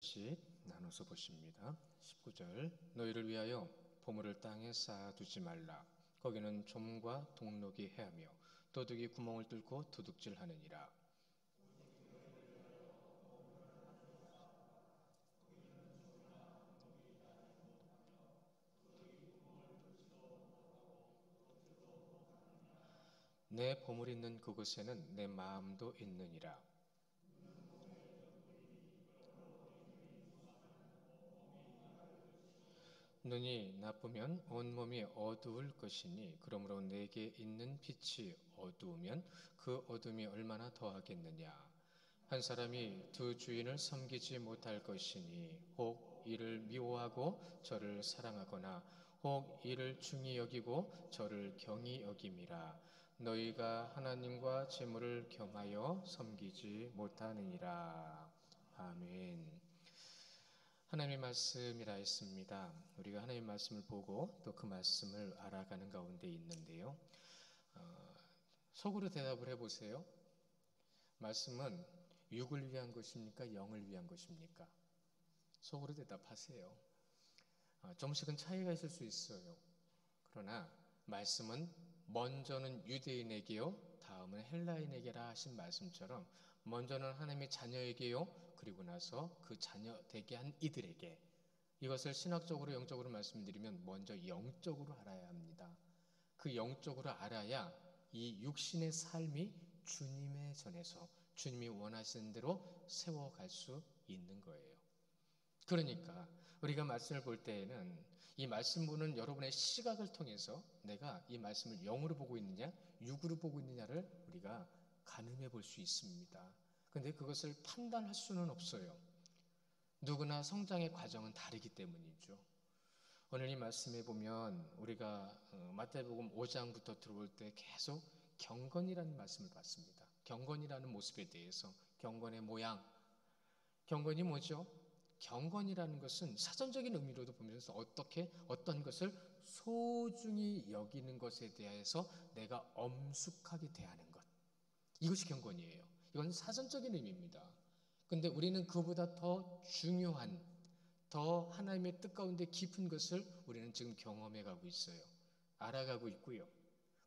절씩 나눠서 보십니다. 19절 너희를 위하여 보물을 땅에 쌓아두지 말라. 거기는 좀과 동록이 해하며 도둑이 구멍을 뚫고 도둑질하느니라. 내 보물 있는 그곳에는 내 마음도 있느니라. 눈이 나쁘면 온몸이 어두울 것이니 그러므로 내게 있는 빛이 어두우면 그 어둠이 얼마나 더하겠느냐. 한 사람이 두 주인을 섬기지 못할 것이니 혹 이를 미워하고 저를 사랑하거나 혹 이를 중히 여기고 저를 경히 여김이라. 너희가 하나님과 재물을 겸하여 섬기지 못하느니라. 아멘. 하나님의 말씀이라 했습니다. 우리가 하나님의 말씀을 보고 또 그 말씀을 알아가는 가운데 있는데요. 속으로 대답을 해보세요. 말씀은 육을 위한 것입니까? 영을 위한 것입니까? 속으로 대답하세요. 조금씩은 차이가 있을 수 있어요. 그러나 말씀은 먼저는 유대인에게요, 다음은 헬라인에게라 하신 말씀처럼 먼저는 하나님의 자녀에게요, 그리고 나서 그 자녀 되게 한 이들에게, 이것을 신학적으로 영적으로 말씀드리면 먼저 영적으로 알아야 합니다. 그 영적으로 알아야 이 육신의 삶이 주님의 전에서 주님이 원하시는 대로 세워갈 수 있는 거예요. 그러니까 우리가 말씀을 볼 때에는 이 말씀 보는 여러분의 시각을 통해서 내가 이 말씀을 영으로 보고 있느냐 육으로 보고 있느냐를 우리가 가늠해 볼 수 있습니다. 그런데 그것을 판단할 수는 없어요. 누구나 성장의 과정은 다르기 때문이죠. 오늘 이 말씀에 보면 우리가 마태복음 5장부터 들어올 때 계속 경건이라는 말씀을 봤습니다. 경건이라는 모습에 대해서, 경건의 모양, 경건이 뭐죠? 경건이라는 것은 사전적인 의미로도 보면서 어떤 것을 소중히 여기는 것에 대해서 내가 엄숙하게 대하는 것, 이것이 경건이에요. 이건 사전적인 의미입니다. 그런데 우리는 그보다 더 중요한, 더 하나님의 뜻 가운데 깊은 것을 우리는 지금 경험해 가고 있어요. 알아가고 있고요.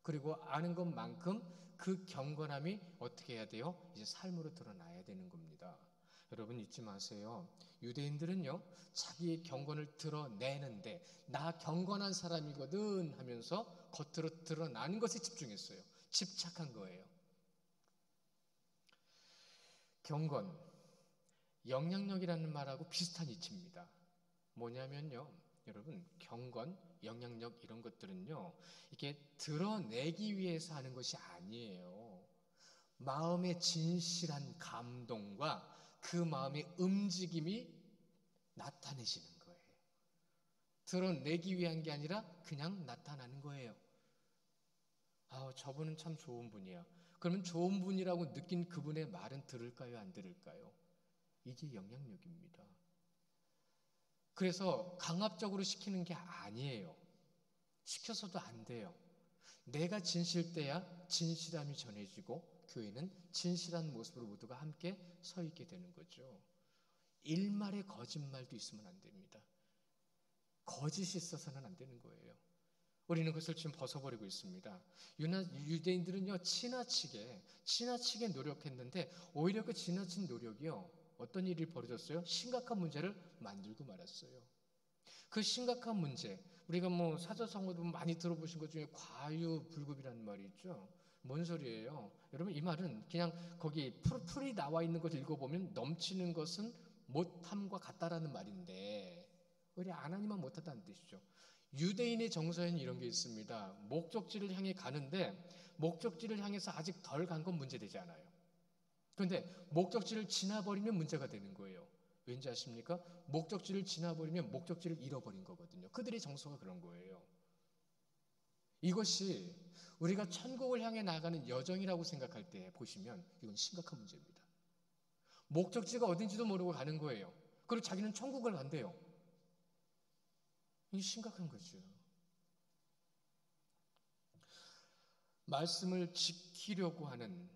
그리고 아는 것만큼 그 경건함이 어떻게 해야 돼요? 이제 삶으로 드러나야 되는 겁니다. 여러분 잊지 마세요. 유대인들은요, 자기의 경건을 드러내는데 나 경건한 사람이거든 하면서 겉으로 드러나는 것에 집중했어요. 집착한 거예요. 경건, 영향력이라는 말하고 비슷한 이치입니다. 뭐냐면요, 여러분, 경건, 영향력 이런 것들은요, 이게 드러내기 위해서 하는 것이 아니에요. 마음의 진실한 감동과 그 마음의 움직임이 나타내시는 거예요. 드러내기 위한 게 아니라 그냥 나타나는 거예요. 저분은 참 좋은 분이야. 그러면 좋은 분이라고 느낀 그분의 말은 들을까요? 안 들을까요? 이게 영향력입니다. 그래서 강압적으로 시키는 게 아니에요. 시켜서도 안 돼요. 내가 진실돼야 진실함이 전해지고 교회는 진실한 모습으로 모두가 함께 서 있게 되는 거죠. 일말의 거짓말도 있으면 안 됩니다. 거짓이 있어서는 안 되는 거예요. 우리는 그것을 지금 벗어버리고 있습니다. 유대인들은요, 지나치게 노력했는데 오히려 그 지나친 노력이요, 어떤 일이 벌어졌어요? 심각한 문제를 만들고 말았어요. 그 심각한 문제, 우리가 사자성어도 많이 들어보신 것 중에 과유불급이라는 말이 있죠. 뭔 소리예요? 여러분, 이 말은 그냥 거기 풀이 나와 있는 것을 읽어보면 넘치는 것은 못함과 같다라는 말인데, 우리 하나님만 못하다는 뜻이죠. 유대인의 정서에는 이런 게 있습니다. 목적지를 향해 가는데 목적지를 향해서 아직 덜 간 건 문제되지 않아요. 그런데 목적지를 지나버리면 문제가 되는 거예요. 왠지 아십니까? 목적지를 지나버리면 목적지를 잃어버린 거거든요. 그들의 정서가 그런 거예요. 이것이 우리가 천국을 향해 나가는 여정이라고 생각할 때 보시면 이건 심각한 문제입니다. 목적지가 어딘지도 모르고 가는 거예요. 그리고 자기는 천국을 간대요. 이게 심각한 거죠. 말씀을 지키려고 하는,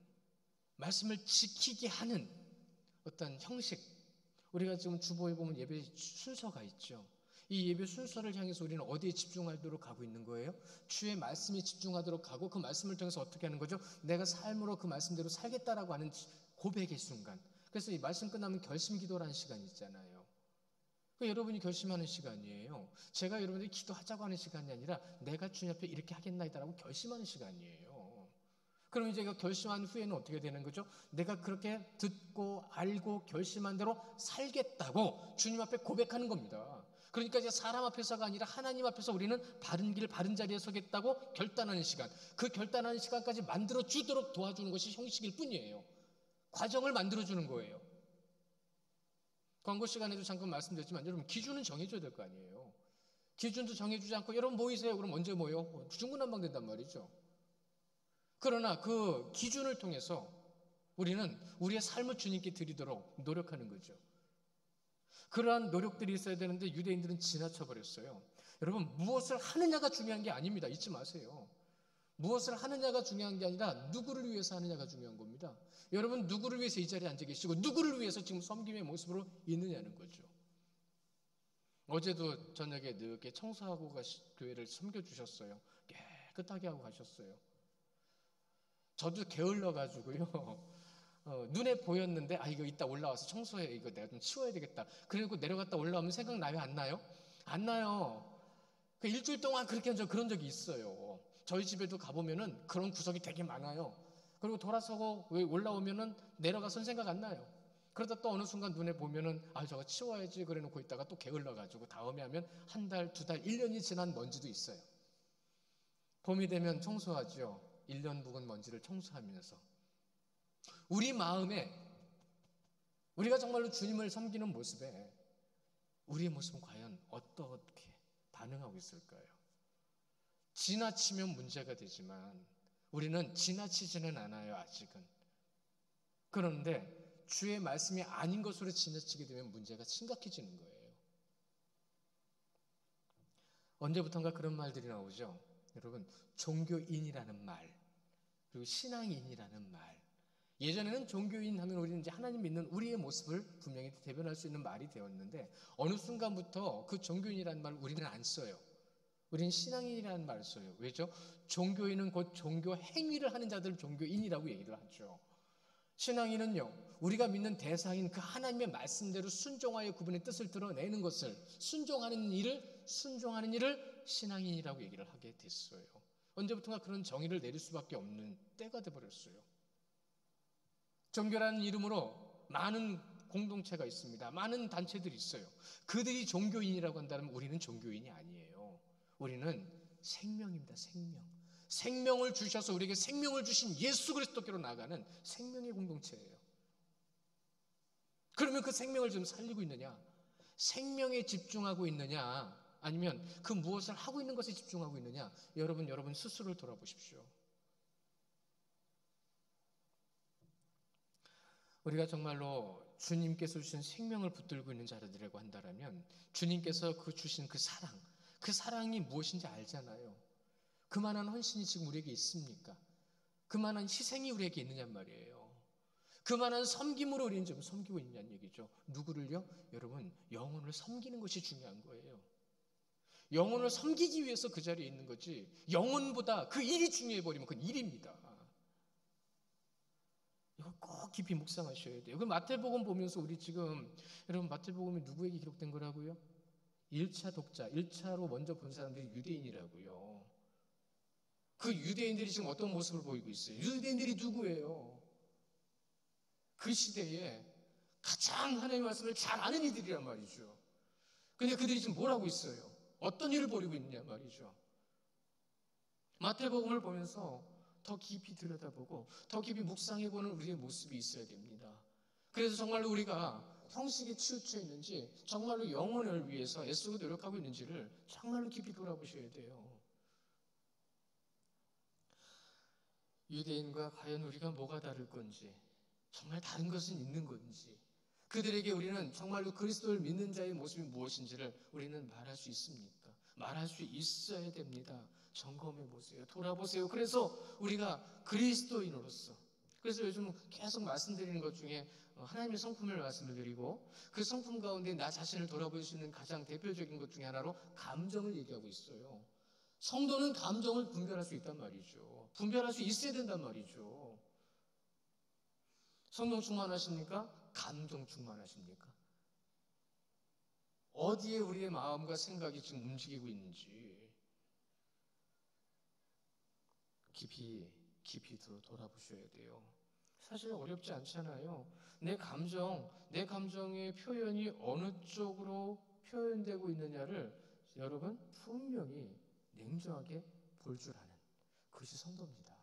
말씀을 지키게 하는 어떤 형식, 우리가 지금 주보에 보면 예배 순서가 있죠. 이 예배 순서를 향해서 우리는 어디에 집중하도록 가고 있는 거예요? 주의 말씀에 집중하도록 가고 그 말씀을 통해서 어떻게 하는 거죠? 내가 삶으로 그 말씀대로 살겠다라고 하는 고백의 순간. 그래서 이 말씀 끝나면 결심 기도라는 시간이 있잖아요. 여러분이 결심하는 시간이에요. 제가 여러분들이 기도하자고 하는 시간이 아니라 내가 주님 앞에 이렇게 하겠나이다라고 결심하는 시간이에요. 그럼 이제 결심한 후에는 어떻게 되는 거죠? 내가 그렇게 듣고 알고 결심한 대로 살겠다고 주님 앞에 고백하는 겁니다. 그러니까 이제 사람 앞에서가 아니라 하나님 앞에서 우리는 바른 길 바른 자리에 서겠다고 결단하는 시간, 그 결단하는 시간까지 만들어 주도록 도와주는 것이 형식일 뿐이에요. 과정을 만들어 주는 거예요. 광고 시간에도 잠깐 말씀드렸지만 여러분 기준은 정해줘야 될 거 아니에요. 기준도 정해주지 않고 여러분 모이세요. 그럼 언제 모여? 중구난방된단 말이죠. 그러나 그 기준을 통해서 우리는 우리의 삶을 주님께 드리도록 노력하는 거죠. 그러한 노력들이 있어야 되는데 유대인들은 지나쳐버렸어요. 여러분 무엇을 하느냐가 중요한 게 아닙니다. 잊지 마세요. 무엇을 하느냐가 중요한 게 아니라 누구를 위해서 하느냐가 중요한 겁니다. 여러분 누구를 위해서 이 자리에 앉아 계시고 누구를 위해서 지금 섬김의 모습으로 있느냐는 거죠. 어제도 저녁에 늦게 청소하고 교회를 섬겨주셨어요. 깨끗하게 하고 가셨어요. 저도 게을러가지고요. 눈에 보였는데 이거 이따 올라와서 청소해. 이거 내가 좀 치워야 되겠다. 그리고 내려갔다 올라오면 생각나요? 안 나요? 안 나요. 그 일주일 동안 그렇게 그런 적이 있어요. 저희 집에도 가보면은 그런 구석이 되게 많아요. 그리고 돌아서고 올라오면은 내려가선 생각 안 나요. 그러다 또 어느 순간 눈에 보면은 저거 치워야지 그래 놓고 있다가 또 게을러가지고 다음에 하면 한 달, 두 달, 1년이 지난 먼지도 있어요. 봄이 되면 청소하죠. 1년 묵은 먼지를 청소하면서 우리 마음에 우리가 정말로 주님을 섬기는 모습에 우리의 모습은 과연 어떻게 반응하고 있을까요? 지나치면 문제가 되지만 우리는 지나치지는 않아요. 아직은. 그런데 주의 말씀이 아닌 것으로 지나치게 되면 문제가 심각해지는 거예요. 언제부턴가 그런 말들이 나오죠. 여러분 종교인이라는 말 그리고 신앙인이라는 말. 예전에는 종교인 하면 우리는 이제 하나님 믿는 우리의 모습을 분명히 대변할 수 있는 말이 되었는데 어느 순간부터 그 종교인이라는 말을 우리는 안 써요. 우리는 신앙인이라는 말을 써요. 왜죠? 종교인은 곧 종교 행위를 하는 자들을 종교인이라고 얘기를 하죠. 신앙인은요, 우리가 믿는 대상인 그 하나님의 말씀대로 순종하여 그분의 뜻을 드러내는 것을 순종하는 일을 신앙인이라고 얘기를 하게 됐어요. 언제부턴가 그런 정의를 내릴 수밖에 없는 때가 돼버렸어요. 종교라는 이름으로 많은 공동체가 있습니다. 많은 단체들이 있어요. 그들이 종교인이라고 한다면 우리는 종교인이 아니에요. 우리는 생명입니다. 생명을 주셔서 우리에게 생명을 주신 예수 그리스도께로 나아가는 생명의 공동체예요. 그러면 그 생명을 좀 살리고 있느냐? 생명에 집중하고 있느냐? 아니면 그 무엇을 하고 있는 것에 집중하고 있느냐? 여러분 스스로를 돌아보십시오. 우리가 정말로 주님께서 주신 생명을 붙들고 있는 자들이라고 한다면 주님께서 주신 그 사랑이 무엇인지 알잖아요. 그만한 헌신이 지금 우리에게 있습니까? 그만한 희생이 우리에게 있느냐 말이에요. 그만한 섬김으로 우리는 지금 섬기고 있냐는 얘기죠. 누구를요? 여러분 영혼을 섬기는 것이 중요한 거예요. 영혼을 섬기기 위해서 그 자리에 있는 거지 영혼보다 그 일이 중요해버리면 그건 일입니다. 이거 꼭 깊이 묵상하셔야 돼요. 그 마태복음 보면서 우리 지금 여러분 마태복음이 누구에게 기록된 거라고요? 1차 독자, 1차로 먼저 본 사람들이 유대인이라고요. 그 유대인들이 지금 어떤 모습을 보이고 있어요? 유대인들이 누구예요? 그 시대에 가장 하나님의 말씀을 잘 아는 이들이란 말이죠. 근데 그들이 지금 뭘 하고 있어요? 어떤 일을 벌이고 있냐 말이죠. 마태복음을 보면서 더 깊이 들여다보고 더 깊이 묵상해보는 우리의 모습이 있어야 됩니다. 그래서 정말로 우리가 형식에 치우쳐 있는지 정말로 영혼을 위해서 애쓰고 노력하고 있는지를 정말로 깊이 돌아보셔야 돼요. 유대인과 과연 우리가 뭐가 다를 건지 정말 다른 것은 있는 건지 그들에게 우리는 정말로 그리스도를 믿는 자의 모습이 무엇인지를 우리는 말할 수 있습니까? 말할 수 있어야 됩니다. 점검해 보세요. 돌아보세요. 그래서 우리가 그리스도인으로서 그래서 요즘 계속 말씀드리는 것 중에 하나님의 성품을 말씀을 드리고 그 성품 가운데 나 자신을 돌아볼 수 있는 가장 대표적인 것 중에 하나로 감정을 얘기하고 있어요. 성도는 감정을 분별할 수 있단 말이죠. 분별할 수 있어야 된단 말이죠. 성령 충만하십니까? 감정 충만하십니까? 어디에 우리의 마음과 생각이 지금 움직이고 있는지 깊이 돌아보셔야 돼요. 사실 어렵지 않잖아요. 내 감정의 표현이 어느 쪽으로 표현되고 있느냐를 여러분 분명히 냉정하게 볼 줄 아는 그것이 성도입니다.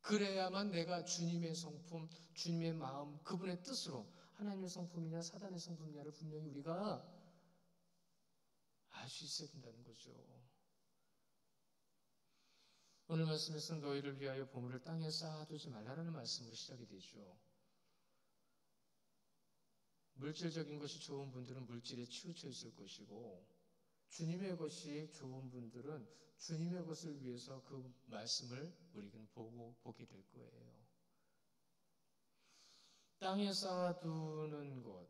그래야만 내가 주님의 성품, 주님의 마음, 그분의 뜻으로 하나님의 성품이냐 사단의 성품이냐를 분명히 우리가 알 수 있어야 된다는 거죠. 오늘 말씀에서 너희를 위하여 보물을 땅에 쌓아두지 말라는 말씀으로 시작이 되죠. 물질적인 것이 좋은 분들은 물질에 치우쳐 있을 것이고 주님의 것이 좋은 분들은 주님의 것을 위해서 그 말씀을 우리는 보게 될 거예요. 땅에 쌓아두는 것,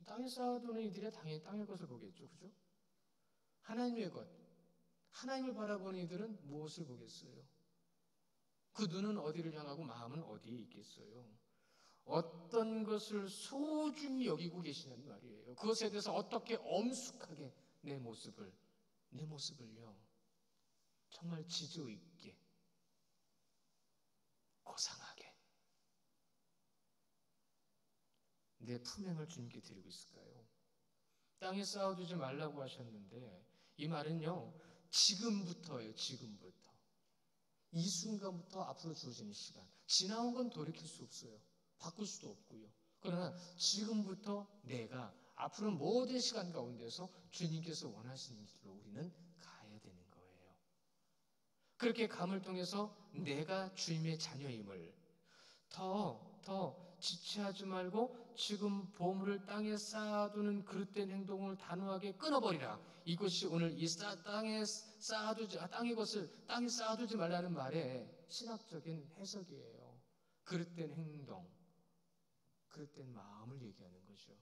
땅에 쌓아두는 이들이 당연히 땅의 것을 보겠죠. 그죠? 하나님의 것, 하나님을 바라보는 이들은 무엇을 보겠어요? 그 눈은 어디를 향하고 마음은 어디에 있겠어요? 어떤 것을 소중히 여기고 계시는 말이에요. 그것에 대해서 어떻게 엄숙하게 내 모습을요 정말 지조 있게 고상하게 내 품행을 주님께 드리고 있을까요? 땅에 쌓아두지 말라고 하셨는데 이 말은요 지금부터예요. 지금부터 이 순간부터 앞으로 주어지는 시간 지나온 건 돌이킬 수 없어요. 바꿀 수도 없고요. 그러나 지금부터 내가 앞으로 모든 시간 가운데서 주님께서 원하시는 길로 우리는 가야 되는 거예요. 그렇게 감을 통해서 내가 주님의 자녀임을 더 지체하지 말고 지금 보물을 땅에 쌓아두는 그릇된 행동을 단호하게 끊어버리라. 이것이 오늘 이 땅에 쌓아두지 말라는 말의 신학적인 해석이에요. 그릇된 행동, 그릇된 마음을 얘기하는 거죠.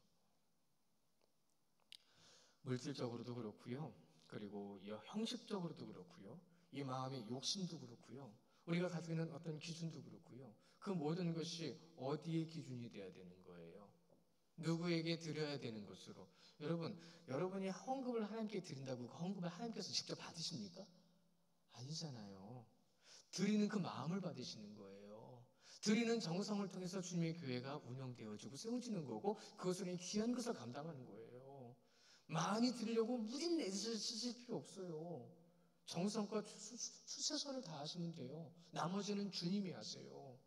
물질적으로도 그렇고요. 그리고 형식적으로도 그렇고요. 이 마음의 욕심도 그렇고요. 우리가 가지고 있는 어떤 기준도 그렇고요. 그 모든 것이 어디에 기준이 돼야 되는 거예요? 누구에게 드려야 되는 것으로? 여러분이 헌금을 하나님께 드린다고 그 헌금을 하나님께서 직접 받으십니까? 아니잖아요. 드리는 그 마음을 받으시는 거예요. 드리는 정성을 통해서 주님의 교회가 운영되어지고 세워지는 거고 그것으로 귀한 것을 감당하는 거예요. 많이 드리려고 무리 내쓰실 필요 없어요. 정성과 최선을 다하시면 돼요. 나머지는 주님이 하세요.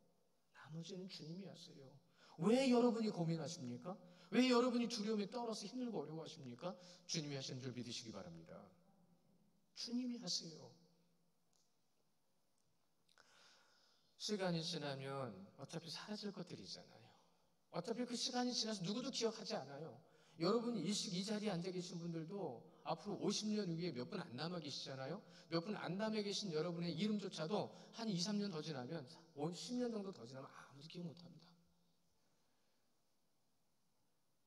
나머지는 주님이 하세요. 왜 여러분이 고민하십니까? 왜 여러분이 두려움에 떨어서 힘들고 어려워하십니까? 주님이 하시는 줄 믿으시기 바랍니다. 주님이 하세요. 시간이 지나면 어차피 사라질 것들이잖아요. 어차피 그 시간이 지나서 누구도 기억하지 않아요. 여러분이 이 자리에 앉아 계신 분들도 앞으로 50년 후에 몇 분 안 남아 계시잖아요. 몇 분 안 남아 계신 여러분의 이름조차도 한 2, 3년 더 지나면 10년 정도 더 지나면 아무도 기억 못합니다.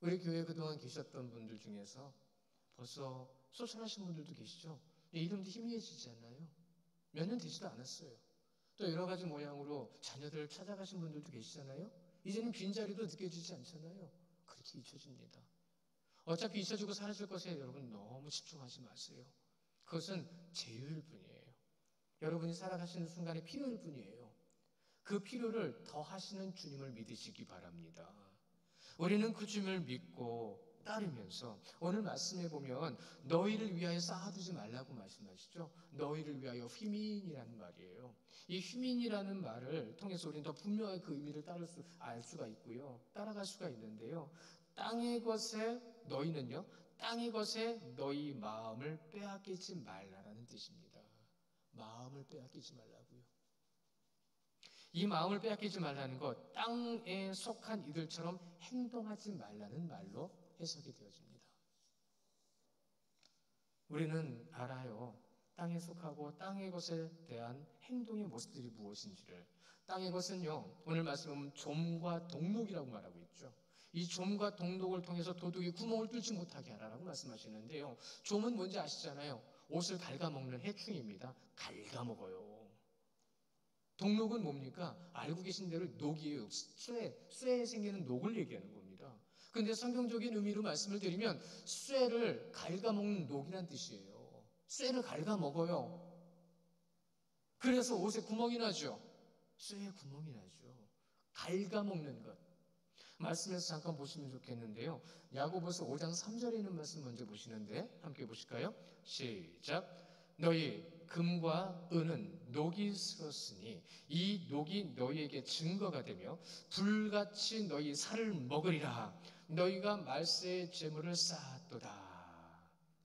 우리 교회에 그동안 계셨던 분들 중에서 벌써 소천하신 분들도 계시죠. 이름도 희미해지지 않나요? 몇 년 되지도 않았어요. 또 여러 가지 모양으로 자녀들 찾아가신 분들도 계시잖아요. 이제는 빈자리도 느껴지지 않잖아요. 그렇게 잊혀집니다. 어차피 잊혀지고 사라질 것에 여러분 너무 집중하지 마세요. 그것은 제휴일 뿐이에요. 여러분이 살아가시는 순간의 필요일 뿐이에요. 그 필요를 더하시는 주님을 믿으시기 바랍니다. 우리는 그 주님을 믿고 따르면서 오늘 말씀에 보면 너희를 위하여 쌓아두지 말라고 말씀하시죠. 너희를 위하여 휘민이라는 말이에요. 이 휘민이라는 말을 통해서 우리는 더 분명하게 그 의미를 알 수가 있고요. 따라갈 수가 있는데요. 땅의 것에 너희는요. 땅의 것에 너희 마음을 빼앗기지 말라라는 뜻입니다. 마음을 빼앗기지 말라고요. 이 마음을 빼앗기지 말라는 것, 땅에 속한 이들처럼 행동하지 말라는 말로 해석이 되어집니다. 우리는 알아요. 땅에 속하고 땅의 것에 대한 행동의 모습들이 무엇인지를. 땅의 것은요, 오늘 말씀은 좀과 동록이라고 말하고 있죠. 이 좀과 동록을 통해서 도둑이 구멍을 뚫지 못하게 하라라고 말씀하시는데요. 좀은 뭔지 아시잖아요. 옷을 갉아먹는 해충입니다. 갉아먹어요. 동록은 뭡니까? 알고 계신 대로 녹이에요. 쇠에 생기는 녹을 얘기하는 겁니다. 그런데 성경적인 의미로 말씀을 드리면 쇠를 갉아먹는 녹이란 뜻이에요. 쇠를 갉아먹어요. 그래서 옷에 구멍이 나죠. 쇠에 구멍이 나죠. 갉아먹는 것. 말씀에서 잠깐 보시면 좋겠는데요. 야고보서 5장 3절에 있는 말씀 먼저 보시는데 함께 보실까요? 시작. 너희 금과 은은 녹이 슬었으니 이 녹이 너희에게 증거가 되며 불같이 너희 살을 먹으리라. 너희가 말세의 재물을 쌓았도다.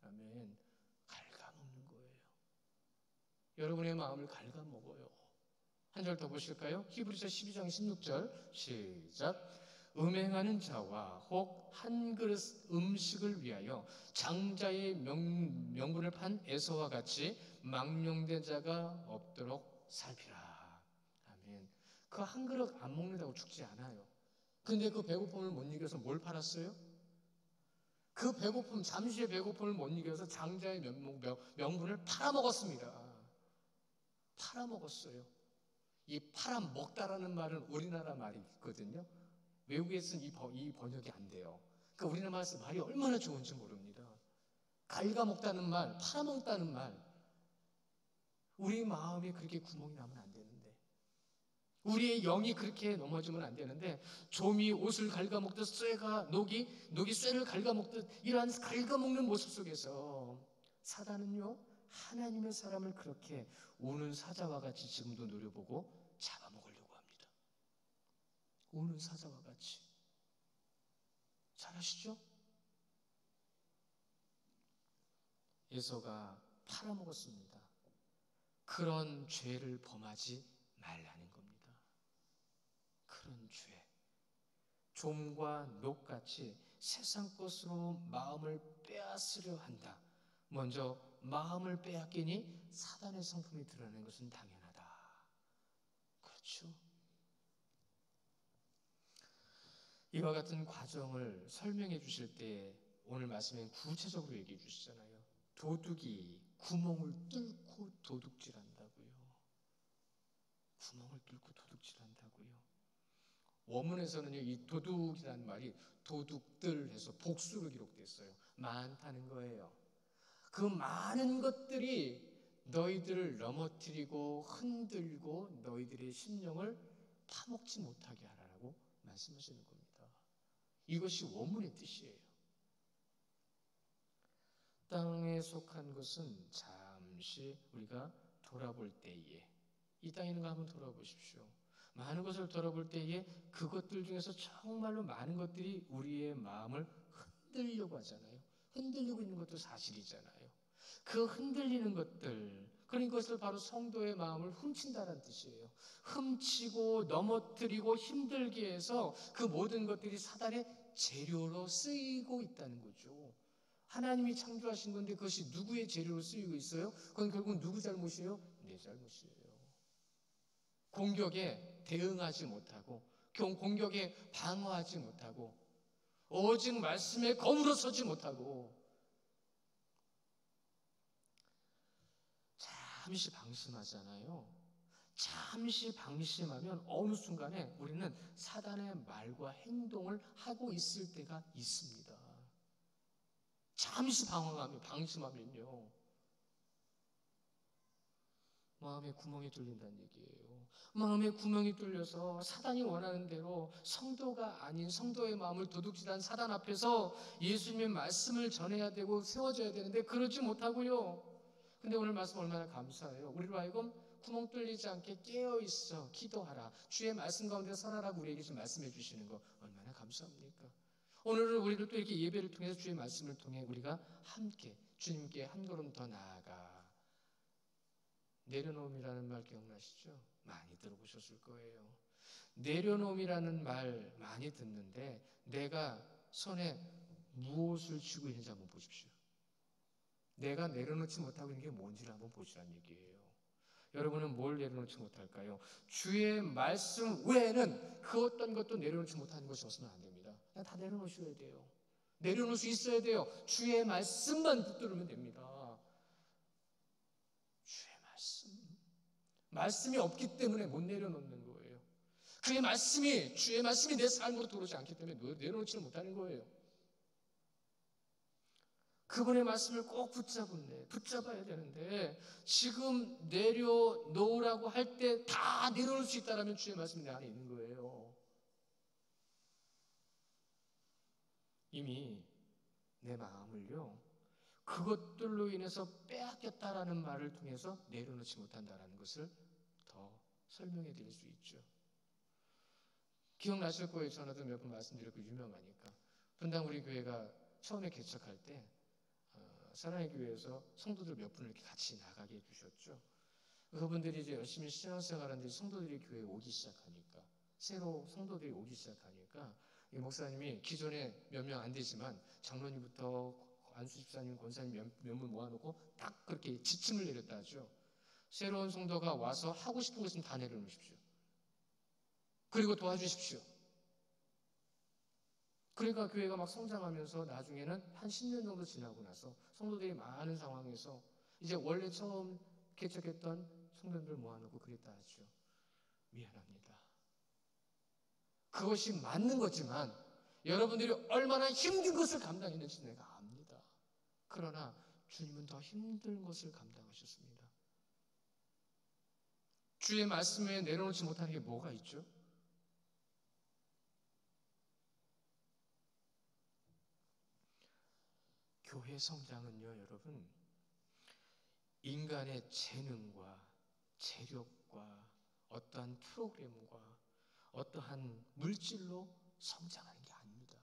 아멘. 갉아먹는 거예요. 여러분의 마음을 갉아먹어요. 한 절 더 보실까요? 히브리서 12장 16절 시작. 음행하는 자와 혹 한 그릇 음식을 위하여 장자의 명분을 판 에서와 같이 망령된 자가 없도록 살피라. 아멘. 그 한 그릇 안 먹는다고 죽지 않아요. 근데 그 배고픔을 못 이겨서 뭘 팔았어요? 그 배고픔, 잠시의 배고픔을 못 이겨서 장자의 명분을 팔아먹었습니다. 팔아먹었어요. 이 팔아먹다라는 말은 우리나라 말이 있거든요. 외국에서는 이 번역이 안 돼요. 그러니까 우리나라 말에서 말이 얼마나 좋은지 모릅니다. 갉아먹다는 말, 팔아먹다는 말. 우리 마음에 그렇게 구멍이 나면 안 되는데, 우리의 영이 그렇게 넘어지면 안 되는데, 좀이 옷을 갉아먹듯 녹이 쇠를 갉아먹듯 이러한 갉아먹는 모습 속에서 사단은요, 하나님의 사람을 그렇게 우는 사자와 같이 지금도 노려보고 잡아먹으려고 합니다. 우는 사자와 같이. 잘 아시죠? 에서가 팔아먹었습니다. 그런 죄를 범하지 말라는 겁니다. 그런 죄. 좀과 녹같이 세상 것으로 마음을 빼앗으려 한다. 먼저 마음을 빼앗기니 사단의 성품이 드러나는 것은 당연하다. 그렇죠? 이와 같은 과정을 설명해 주실 때 오늘 말씀에 구체적으로 얘기해 주시잖아요. 도둑이 구멍을 뚫고 도둑질한다고요. 구멍을 뚫고 도둑질한다고요. 원문에서는요, 이 도둑이라는 말이 도둑들 해서 복수로 기록됐어요. 많다는 거예요. 그 많은 것들이 너희들을 넘어뜨리고 흔들고 너희들의 심령을 파먹지 못하게 하라고 말씀하시는 겁니다. 이것이 원문의 뜻이에요. 땅에 속한 것은 잠시 우리가 돌아볼 때에, 이 땅에 있는 거 한번 돌아보십시오. 많은 것을 돌아볼 때에 그것들 중에서 정말로 많은 것들이 우리의 마음을 흔들려고 하잖아요. 흔들리고 있는 것도 사실이잖아요. 그 흔들리는 것들, 그런 것을 바로 성도의 마음을 훔친다는 뜻이에요. 훔치고 넘어뜨리고 힘들게 해서 그 모든 것들이 사단의 재료로 쓰이고 있다는 거죠. 하나님이 창조하신 건데 그것이 누구의 재료로 쓰이고 있어요? 그건 결국 누구 잘못이에요? 내 잘못이에요. 공격에 대응하지 못하고, 공격에 방어하지 못하고, 오직 말씀에 거물어 서지 못하고, 잠시 방심하잖아요. 잠시 방심하면 어느 순간에 우리는 사단의 말과 행동을 하고 있을 때가 있습니다. 잠시 방심하면요, 마음에 구멍이 뚫린다는 얘기예요. 마음에 구멍이 뚫려서 사단이 원하는 대로 성도가 아닌 성도의 마음을 도둑질한 사단 앞에서 예수님의 말씀을 전해야 되고 세워져야 되는데 그러지 못하고요. 근데 오늘 말씀 얼마나 감사해요. 우리로 하여금 구멍 뚫리지 않게 깨어있어 기도하라, 주의 말씀 가운데 서라라고 우리에게 좀 말씀해 주시는 거 얼마나 감사합니까? 오늘은 우리를 또 이렇게 예배를 통해서 주의 말씀을 통해 우리가 함께 주님께 한 걸음 더 나아가, 내려놓음이라는 말 기억나시죠? 많이 들어보셨을 거예요. 내려놓음이라는 말 많이 듣는데 내가 손에 무엇을 쥐고 있는지 한번 보십시오. 내가 내려놓지 못하고 있는 게 뭔지를 한번 보시라는 얘기예요. 여러분은 뭘 내려놓지 못할까요? 주의 말씀 외에는 그 어떤 것도 내려놓지 못하는 것이 없으면 안 됩니다. 그냥 다 내려놓으셔야 돼요. 내려놓을 수 있어야 돼요. 주의 말씀만 붙들으면 됩니다. 주의 말씀. 말씀이 없기 때문에 못 내려놓는 거예요. 주의 말씀이 내 삶으로 들어오지 않기 때문에 내려놓지를 못하는 거예요. 그분의 말씀을 꼭 붙잡아야 되는데 지금 내려놓으라고 할 때 다 내려놓을 수 있다면 주의 말씀이 내 안에 있는 거예요. 이미 내 마음을요, 그것들로 인해서 빼앗겼다라는 말을 통해서 내려놓지 못한다라는 것을 더 설명해 드릴 수 있죠. 기억나실 거예요. 전에도 몇 번 말씀드렸고 유명하니까. 분당 우리 교회가 처음에 개척할 때 사랑의 교회에서 성도들 몇 분을 이렇게 같이 나가게 해주셨죠. 그분들이 이제 열심히 신앙생활하는데 성도들이 교회에 오기 시작하니까, 새로 성도들이 오기 시작하니까 이 목사님이 기존에 몇 명 안 되지만 장로님부터 안수 집사님, 권사님 몇 분 모아놓고 딱 그렇게 지침을 내렸다 하죠. 새로운 성도가 와서 하고 싶은 것은 다 내려놓으십시오. 그리고 도와주십시오. 그러니까 교회가 막 성장하면서 나중에는 한 10년 정도 지나고 나서 성도들이 많은 상황에서 이제 원래 처음 개척했던 성도들 모아놓고 그랬다 하죠. 미안합니다. 그것이 맞는 거지만 여러분들이 얼마나 힘든 것을 감당했는지 내가 압니다. 그러나 주님은 더 힘든 것을 감당하셨습니다. 주의 말씀에 내려놓지 못하는 게 뭐가 있죠? 교회 성장은요, 여러분, 인간의 재능과 재력과 어떠한 프로그램과 어떠한 물질로 성장하는 게 아닙니다.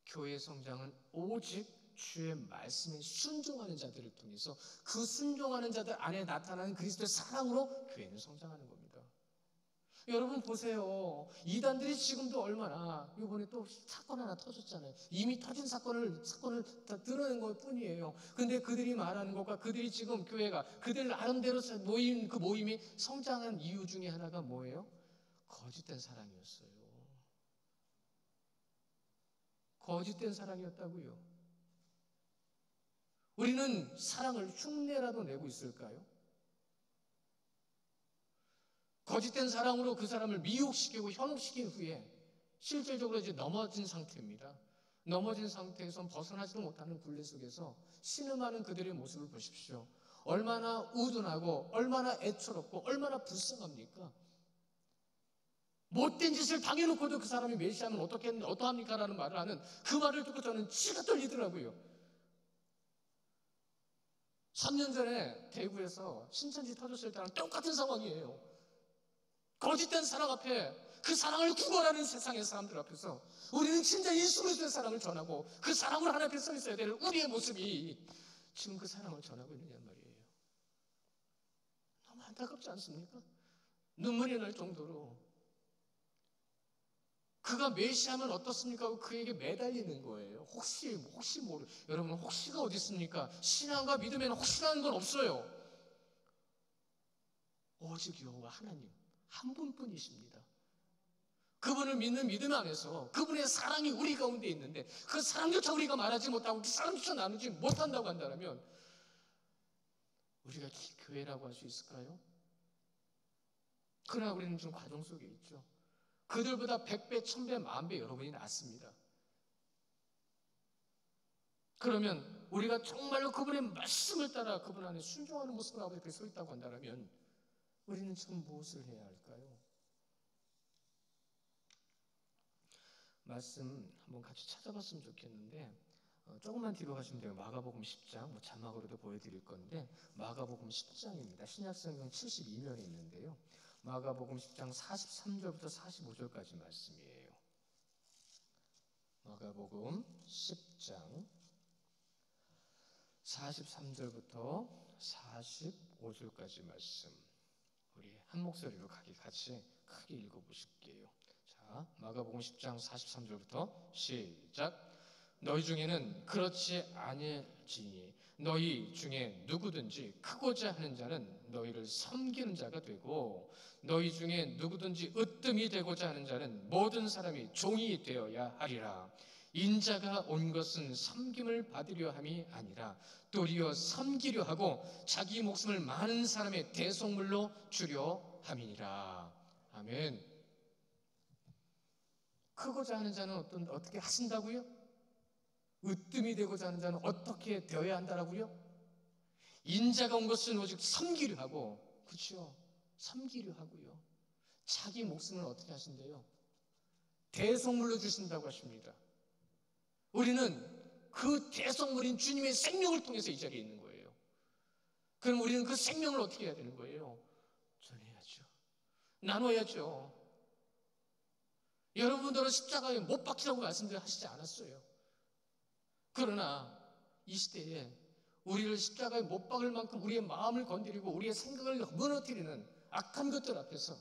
교회 성장은 오직 주의 말씀에 순종하는 자들을 통해서 그 순종하는 자들 안에 나타나는 그리스도의 사랑으로 교회는 성장하는 겁니다. 여러분 보세요. 이단들이 지금도 얼마나, 이번에 또 사건 하나 터졌잖아요. 이미 터진 사건을 다 드러낸 것 뿐이에요. 근데 그들이 말하는 것과 그들이 지금 교회가 그들 나름대로 모인 그 모임이 성장한 이유 중에 하나가 뭐예요? 거짓된 사랑이었어요. 거짓된 사랑이었다고요. 우리는 사랑을 흉내라도 내고 있을까요? 거짓된 사랑으로 그 사람을 미혹시키고 현혹시킨 후에 실질적으로 이제 넘어진 상태입니다. 넘어진 상태에서 벗어나지도 못하는 굴레 속에서 신음하는 그들의 모습을 보십시오. 얼마나 우둔하고 얼마나 애처롭고 얼마나 불쌍합니까? 못된 짓을 당해놓고도 그 사람이 메시아면 어떡합니까? 라는 말을 하는 그 말을 듣고 저는 치가 떨리더라고요. 3년 전에 대구에서 신천지 터졌을 때랑 똑같은 상황이에요. 거짓된 사랑 앞에 그 사랑을 구걸하는 세상의 사람들 앞에서 우리는 진짜 예수 그리스도의 사랑을 전하고 그 사랑으로 하나님 앞에 서 있어야 될 우리의 모습이 지금 그 사랑을 전하고 있느냐 말이에요. 너무 안타깝지 않습니까? 눈물이 날 정도로 그가 메시아면 어떻습니까? 하고 그에게 매달리는 거예요. 혹시 여러분 혹시가 어디 있습니까? 신앙과 믿음에는 혹시라는 건 없어요. 오직 여호와 하나님 한 분뿐이십니다. 그분을 믿는 믿음 안에서 그분의 사랑이 우리 가운데 있는데 그 사랑조차 우리가 말하지 못하고 그 사랑조차 나누지 못한다고 한다면 우리가 교회라고 할 수 있을까요? 그러나 우리는 지금 과정 속에 있죠. 그들보다 100배, 1000배, 10,000배 여러분이 낫습니다. 그러면 우리가 정말로 그분의 말씀을 따라 그분 안에 순종하는 모습으로 아버지 앞에 서 있다고 한다면 우리는 지금 무엇을 해야 할까요? 말씀 한번 같이 찾아봤으면 좋겠는데 조금만 뒤로 가시면 돼요. 마가복음 10장, 자막으로도 보여드릴 건데 마가복음 10장입니다. 신약성경 72면에 있는데요. 마가복음 10장 43절부터 45절까지 말씀이에요. 마가복음 10장 43절부터 45절까지 말씀. 우리 한 목소리로 같이 크게 읽어보실게요. 자, 마가복음 10장 43절부터 시작. 너희 중에는 그렇지 아니지니 너희 중에 누구든지 크고자 하는 자는 너희를 섬기는 자가 되고 너희 중에 누구든지 으뜸이 되고자 하는 자는 모든 사람이 종이 되어야 하리라. 인자가 온 것은 섬김을 받으려 함이 아니라 도리어 섬기려 하고 자기 목숨을 많은 사람의 대속물로 주려 함이니라. 아멘. 크고자 하는 자는 어떻게 하신다고요? 으뜸이 되고자 하는 자는 어떻게 되어야 한다라고요? 인자가 온 것은 오직 섬기려 하고, 그렇죠? 섬기려 하고요. 자기 목숨을 어떻게 하신대요? 대속물로 주신다고 하십니다. 우리는 그 대속물인 주님의 생명을 통해서 이 자리에 있는 거예요. 그럼 우리는 그 생명을 어떻게 해야 되는 거예요? 전해야죠. 나눠야죠. 여러분들은 십자가에 못 박히라고 말씀하시지 않았어요. 그러나 이 시대에 우리를 십자가에 못 박을 만큼 우리의 마음을 건드리고 우리의 생각을 무너뜨리는 악한 것들 앞에서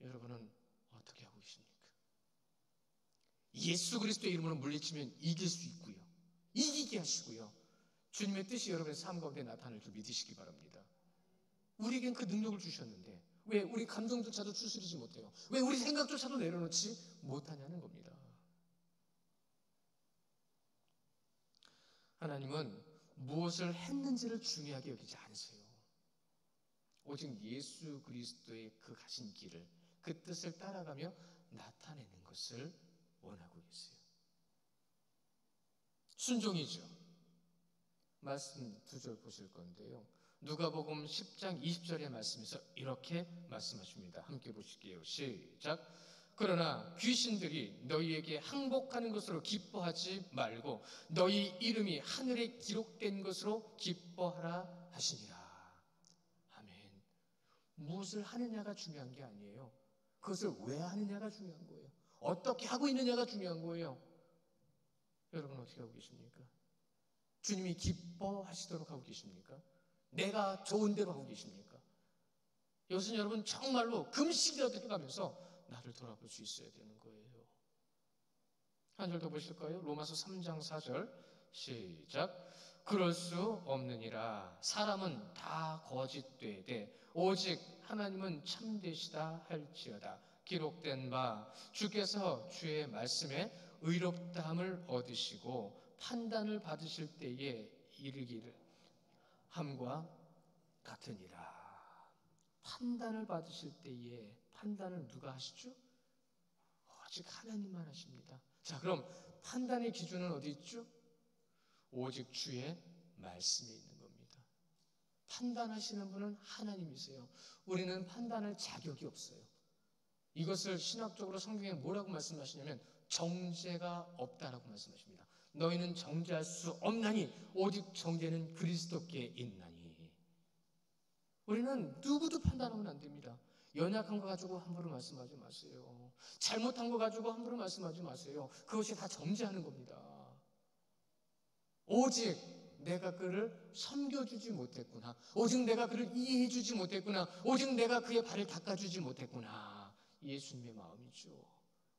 여러분은 어떻게 하고 계십니까? 예수 그리스도의 이름으로 물리치면 이길 수 있고요. 이기게 하시고요. 주님의 뜻이 여러분의 삶 가운데 나타날 줄 믿으시기 바랍니다. 우리에겐 그 능력을 주셨는데 왜 우리 감정조차도 추스리지 못해요? 왜 우리 생각조차도 내려놓지 못하냐는 겁니다. 하나님은 무엇을 했는지를 중요하게 여기지 않으세요. 오직 예수 그리스도의 그 가신 길을, 그 뜻을 따라가며 나타내는 것을 원하고 계세요. 순종이죠. 말씀 2절 보실 건데요. 누가복음 10장 20절의 말씀에서 이렇게 말씀하십니다. 함께 보실게요. 시작. 그러나 귀신들이 너희에게 항복하는 것으로 기뻐하지 말고 너희 이름이 하늘에 기록된 것으로 기뻐하라 하시니라. 아멘. 무엇을 하느냐가 중요한 게 아니에요. 그것을 왜 하느냐가 중요한 거예요. 어떻게 하고 있느냐가 중요한 거예요. 여러분 어떻게 하고 계십니까? 주님이 기뻐하시도록 하고 계십니까? 내가 좋은 대로 하고 계십니까? 이것은 여러분 정말로 금식이라도 해가면서 나를 돌아볼 수 있어야 되는 거예요. 한 절 더 보실까요? 로마서 3장 4절 시작. 그럴 수 없느니라. 사람은 다 거짓되되 오직 하나님은 참되시다 할지어다. 기록된 바 주께서 주의 말씀에 의롭다함을 얻으시고 판단을 받으실 때에 이르기를 함과 같으니라. 판단을 받으실 때에 판단을 누가 하시죠? 오직 하나님만 하십니다. 자, 그럼 판단의 기준은 어디 있죠? 오직 주의 말씀에 있는 겁니다. 판단하시는 분은 하나님이세요. 우리는 판단할 자격이 없어요. 이것을 신학적으로 성경에 뭐라고 말씀하시냐면 정죄가 없다라고 말씀하십니다. 너희는 정죄할 수 없나니 오직 정죄는 그리스도께 있나니. 우리는 누구도 판단하면 안 됩니다. 연약한 거 가지고 함부로 말씀하지 마세요. 잘못한 거 가지고 함부로 말씀하지 마세요. 그것이 다 정죄하는 겁니다. 오직 내가 그를 섬겨주지 못했구나. 오직 내가 그를 이해해주지 못했구나. 오직 내가 그의 발을 닦아주지 못했구나. 예수님의 마음이죠.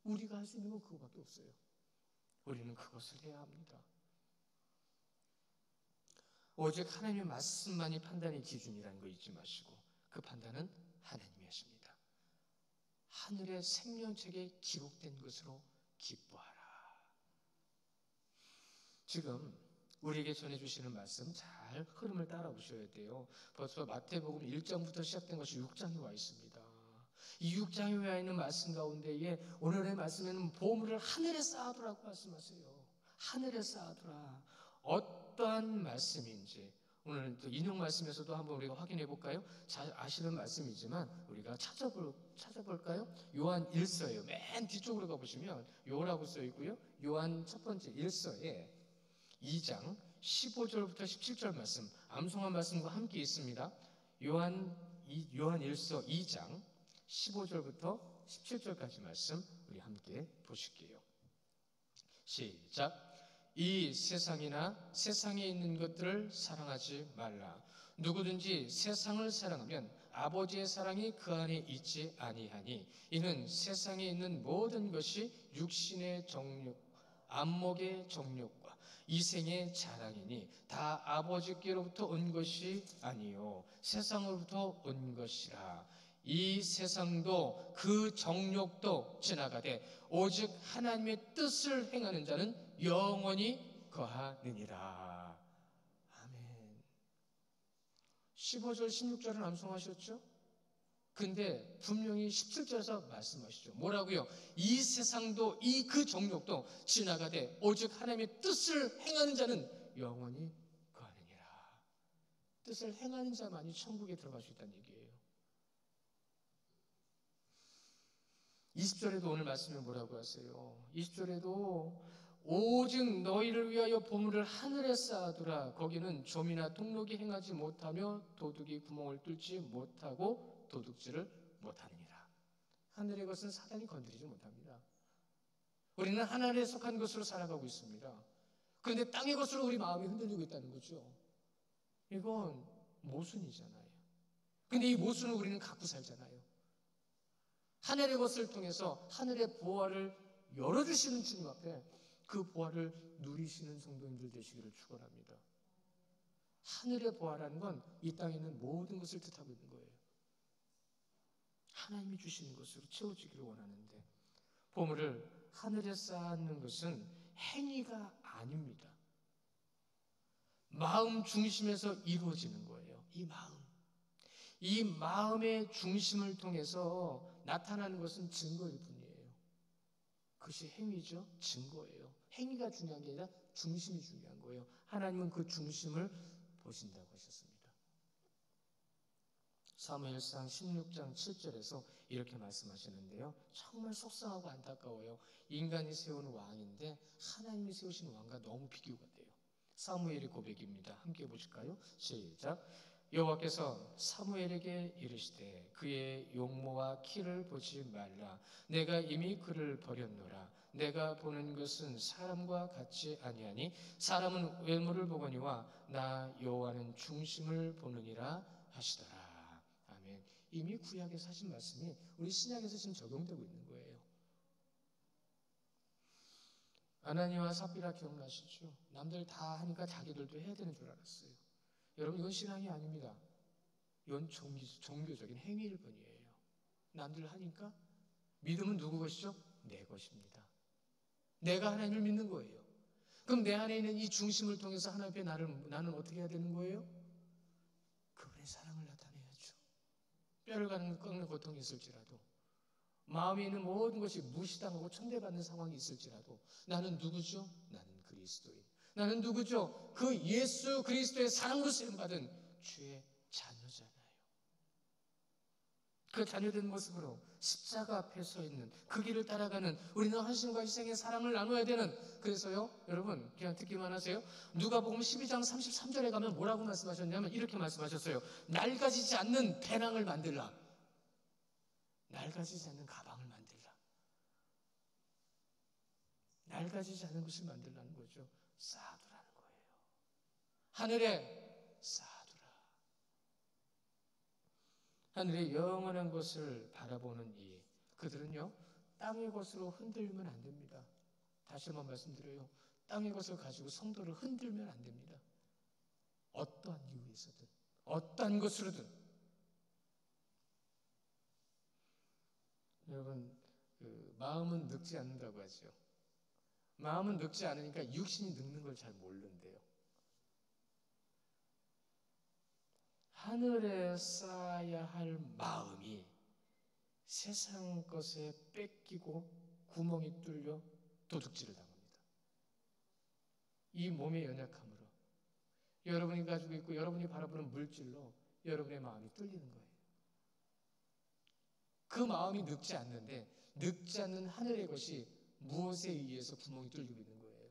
우리가 할 수 있는 건 그거밖에 없어요. 우리는 그것을 해야 합니다. 오직 하나님의 말씀만이 판단의 기준이라는 거 잊지 마시고 그 판단은 하나님이 하십니다. 하늘의 생명책에 기록된 것으로 기뻐하라. 지금 우리에게 전해주시는 말씀 잘 흐름을 따라오셔야 돼요. 벌써 마태복음 1장부터 시작된 것이 6장에 와 있습니다. 이 6장에 와 있는 말씀 가운데에 오늘의 말씀에는 보물을 하늘에 쌓아두라고 말씀하세요. 하늘에 쌓아두라. 어떠한 말씀인지 오늘 또 인용 말씀에서도 한번 우리가 확인해 볼까요? 잘 아시는 말씀이지만 우리가 찾아볼까요? 요한 1서예요. 맨 뒤쪽으로 가보시면 요라고 써 있고요. 요한 첫 번째 1서에 2장 15절부터 17절 말씀, 암송한 말씀과 함께 있습니다. 요한 1서 2장 15절부터 17절까지 말씀 우리 함께 보실게요. 시작. 이 세상이나 세상에 있는 것들을 사랑하지 말라. 누구든지 세상을 사랑하면 아버지의 사랑이 그 안에 있지 아니하니 이는 세상에 있는 모든 것이 육신의 정욕, 안목의 정욕과 이생의 자랑이니 다 아버지께로부터 온 것이 아니요 세상으로부터 온 것이라. 이 세상도 그 정욕도 지나가되 오직 하나님의 뜻을 행하는 자는 영원히 거하느니라. 아멘. 15절 16절은 암송하셨죠? 근데 분명히 17절에서 말씀하시죠. 뭐라고요? 이 세상도 그 정욕도 지나가되 오직 하나님의 뜻을 행하는 자는 영원히 거하느니라. 뜻을 행하는 자만이 천국에 들어갈 수 있다는 얘기예요. 20절에도 오늘 말씀에 뭐라고 하세요? 20절에도 오직 너희를 위하여 보물을 하늘에 쌓아두라. 거기는 좀이나 동록이 행하지 못하며 도둑이 구멍을 뚫지 못하고 도둑질을 못하느니라. 하늘의 것은 사단이 건드리지 못합니다. 우리는 하늘에 속한 것으로 살아가고 있습니다. 그런데 땅의 것으로 우리 마음이 흔들리고 있다는 거죠. 이건 모순이잖아요. 근데 이 모순을 우리는 갖고 살잖아요. 하늘의 것을 통해서 하늘의 보화를 열어주시는 주님 앞에 그 보화를 누리시는 성도님들 되시기를 축원합니다. 하늘의 보화라는 건 이 땅에 있는 모든 것을 뜻하고 있는 거예요. 하나님이 주시는 것으로 채워지기를 원하는데 보물을 하늘에 쌓는 것은 행위가 아닙니다. 마음 중심에서 이루어지는 거예요. 이 마음의 중심을 통해서 나타나는 것은 증거일 뿐이에요. 그것이 행위죠. 증거예요. 행위가 중요한 게 아니라 중심이 중요한 거예요. 하나님은 그 중심을 보신다고 하셨습니다. 사무엘상 16장 7절에서 이렇게 말씀하시는데요. 정말 속상하고 안타까워요. 인간이 세운 왕인데 하나님이 세우신 왕과 너무 비교가 돼요. 사무엘의 고백입니다. 함께 보실까요? 시작. 여호와께서 사무엘에게 이르시되 그의 용모와 키를 보지 말라. 내가 이미 그를 버렸노라. 내가 보는 것은 사람과 같지 아니하니 사람은 외모를 보거니와 나 여호와는 중심을 보느니라 하시더라. 아멘. 이미 구약에서 하신 말씀이 우리 신약에서 지금 적용되고 있는 거예요. 아나니와 삽비라 기억나시죠? 남들 다 하니까 자기들도 해야 되는 줄 알았어요. 여러분 이건 신앙이 아닙니다. 이건 종교적인 행위일 뿐이에요. 남들 하니까 믿음은 누구 것이죠? 내 것입니다. 내가 하나님을 믿는 거예요. 그럼 내 안에 있는 이 중심을 통해서 하나님 앞에 나는 어떻게 해야 되는 거예요? 그분의 사랑을 나타내야죠. 뼈를 깎는 고통이 있을지라도 마음에 있는 모든 것이 무시당하고 천대받는 상황이 있을지라도 나는 누구죠? 나는 그리스도인. 나는 누구죠? 그 예수 그리스도의 사랑으로 쓰임받은 주의 자녀잖아요. 그 자녀된 모습으로 십자가 앞에 서 있는 그 길을 따라가는 우리는 헌신과 희생의 사랑을 나눠야 되는. 그래서요 여러분 그냥 듣기만 하세요. 누가복음 12장 33절에 가면 뭐라고 말씀하셨냐면 이렇게 말씀하셨어요. 낡아지지 않는 배낭을 만들라. 낡아지지 않는 가방을 만들라. 낡아지지 않는 것을 만들라는 거죠. 쌓아두라는 거예요. 하늘에 쌓아두라. 하늘의 영원한 것을 바라보는 그들은요 땅의 것으로 흔들면 안 됩니다. 다시 한번 말씀드려요. 땅의 것을 가지고 성도를 흔들면 안 됩니다. 어떠한 이유에 있어든 어떠한 것으로든. 여러분 마음은 늙지 않는다고 하죠. 마음은 늙지 않으니까 육신이 늙는 걸 잘 모르는데요. 하늘에 쌓아야 할 마음이 세상 것에 뺏기고 구멍이 뚫려 도둑질을 당합니다. 이 몸의 연약함으로 여러분이 가지고 있고 여러분이 바라보는 물질로 여러분의 마음이 뚫리는 거예요. 그 마음이 늙지 않는데 늙지 않는 하늘의 것이 무엇에 의해서 구멍이 뚫리고 있는 거예요.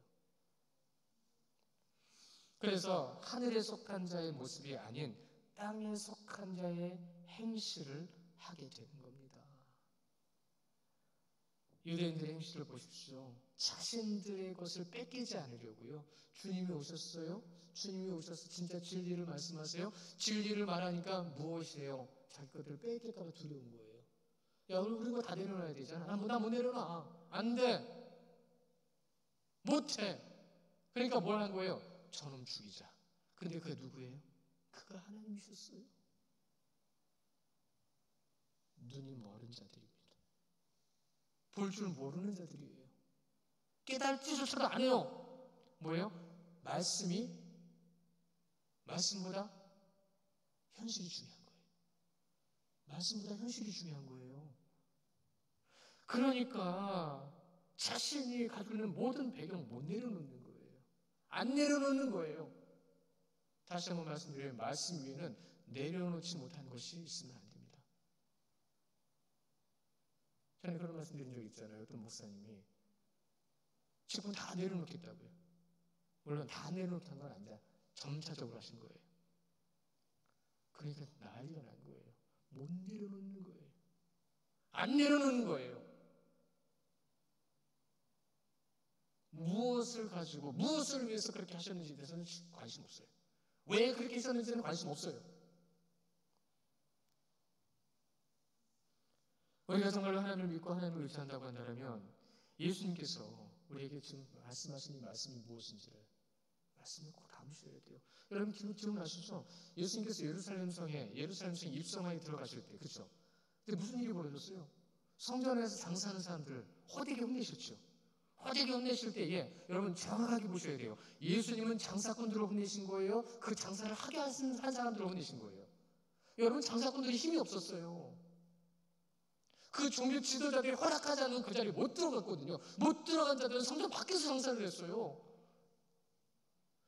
그래서 하늘에 속한 자의 모습이 아닌 땅에 속한 자의 행실을 하게 되는 겁니다. 유대인들의 행실을 보십시오. 자신들의 것을 뺏기지 않으려고요. 주님이 오셨어요. 주님이 오셔서 진짜 진리를 말씀하세요. 진리를 말하니까 무엇이에요? 자기 것들을 뺏길까 봐 두려운 거예요. 야, 우리 거 다 내려놔야 되잖아. 나 못 내려놔. 안 돼. 못 해. 그러니까 뭘 한 거예요? 저놈 죽이자. 근데 그게 누구예요? 그가 하나님이셨어요. 눈이 멀은 자들입니다. 볼 줄 모르는 자들이에요. 깨달지조차도 안 해요. 뭐예요? 말씀보다 현실이 중요한 거예요. 말씀보다 현실이 중요한 거예요. 그러니까 자신이 가지고 있는 모든 배경 못 내려놓는 거예요. 안 내려놓는 거예요. 다시 한번 말씀드리면 말씀 위에는 내려놓지 못한 것이 있으면 안 됩니다. 전에 그런 말씀 드린 적 있잖아요. 어떤 목사님이 지금 다 내려놓겠다고요. 물론 다 내려놓다는 건 아니다. 점차적으로 하신 거예요. 그러니까 난리가 난 거예요. 못 내려놓는 거예요. 안 내려놓는 거예요. 무엇을 가지고 무엇을 위해서 그렇게 하셨는지에 대해서는 관심 없어요. 왜 그렇게 했었는지는 관심 없어요. 우리가 정말로 하나님을 믿고 하나님을 의지한다고 한다면 예수님께서 우리에게 지금 말씀하신 이 말씀이 무엇인지를 말씀을 꼭 담으셔야 돼요. 여러분 기억나시죠? 예수님께서 예루살렘 성에 입성하에 들어가실 때, 그렇죠? 근데 무슨 일이 벌어졌어요? 성전에서 장사하는 사람들을 호되게 혼내셨죠. 호되게 혼내실 때에 여러분 정확하게 보셔야 돼요. 예수님은 장사꾼들을 혼내신 거예요? 그 장사를 하게 한 사람들을 혼내신 거예요? 여러분 장사꾼들이 힘이 없었어요. 그 종교 지도자들이 허락하지 않은 그 자리에 못 들어갔거든요. 못 들어간 자들은 성전 밖에서 장사를 했어요.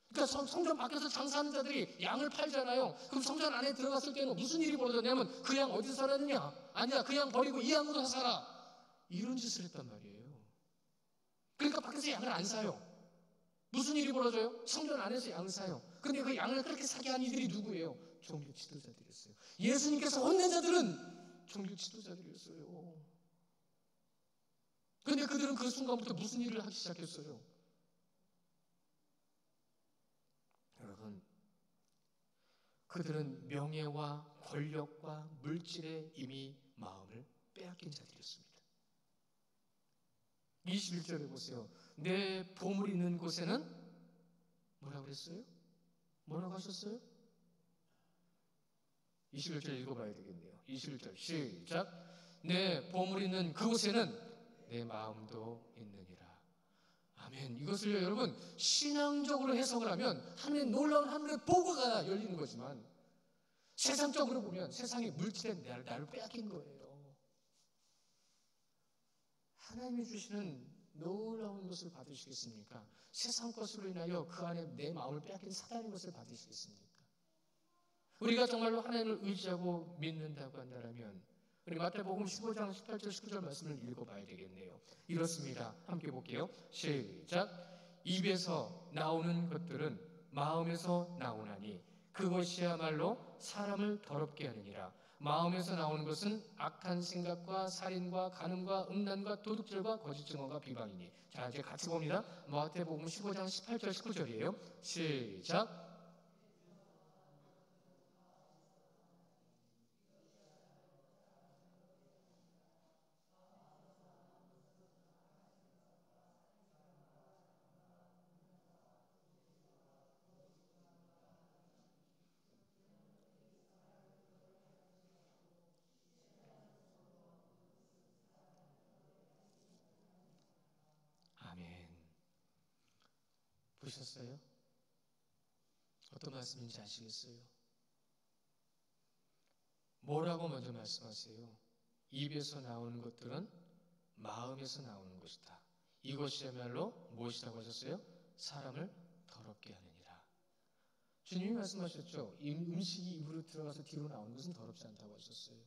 그러니까 성전 밖에서 장사하는 자들이 양을 팔잖아요. 그럼 성전 안에 들어갔을 때는 무슨 일이 벌어졌냐면 그 양 어디서 살았느냐? 아니야, 그 양 버리고 이 양으로 살아. 이런 짓을 했단 말이에요. 그러니까 밖에서 양을 안 사요. 무슨 일이 벌어져요? 성전 안에서 양을 사요. 근데 그 양을 그렇게 사게 한 이들이 누구예요? 종교 지도자들이었어요. 예수님께서 혼낸 자들은 종교 지도자들이었어요. 근데 그들은 그 순간부터 무슨 일을 하기 시작했어요? 여러분, 그들은 명예와 권력과 물질에 이미 마음을 빼앗긴 자들이었습니다. 21절에 보세요. 내 보물 있는 곳에는 뭐라고 그랬어요? 뭐라고 하셨어요? 21절 읽어봐야 되겠네요. 21절 시작. 내 보물 있는 그곳에는 내 마음도 있느니라. 아멘. 이것을 여러분 신앙적으로 해석을 하면 하나님의 놀라운 하늘의 보고가 열리는 거지만 세상적으로 보면 세상의 물질에 나를 빼앗긴 거예요. 하나님이 주시는 놀라운 것을 받으시겠습니까? 세상 것으로 인하여 그 안에 내 마음을 빼앗긴 사단의 것을 받으시겠습니까? 우리가 정말로 하나님을 의지하고 믿는다고 한다면 우리 마태복음 15장 18절 19절 말씀을 읽어봐야 되겠네요. 이렇습니다. 함께 볼게요. 시작. 입에서 나오는 것들은 마음에서 나오나니 그것이야말로 사람을 더럽게 하느니라. 마음에서 나오는 것은 악한 생각과 살인과 간음과 음란과 도둑질과 거짓 증언과 비방이니. 자, 이제 같이 봅니다. 마태복음 15장 18절 19절이에요. 시작. 아멘. 보셨어요? 어떤 말씀인지 아시겠어요? 뭐라고 먼저 말씀하세요? 입에서 나오는 것들은 마음에서 나오는 것이다. 이것이야말로 무엇이라고 하셨어요? 사람을 더럽게 하느니라. 주님이 말씀하셨죠. 이 음식이 입으로 들어가서 뒤로 나오는 것은 더럽지 않다고 하셨어요.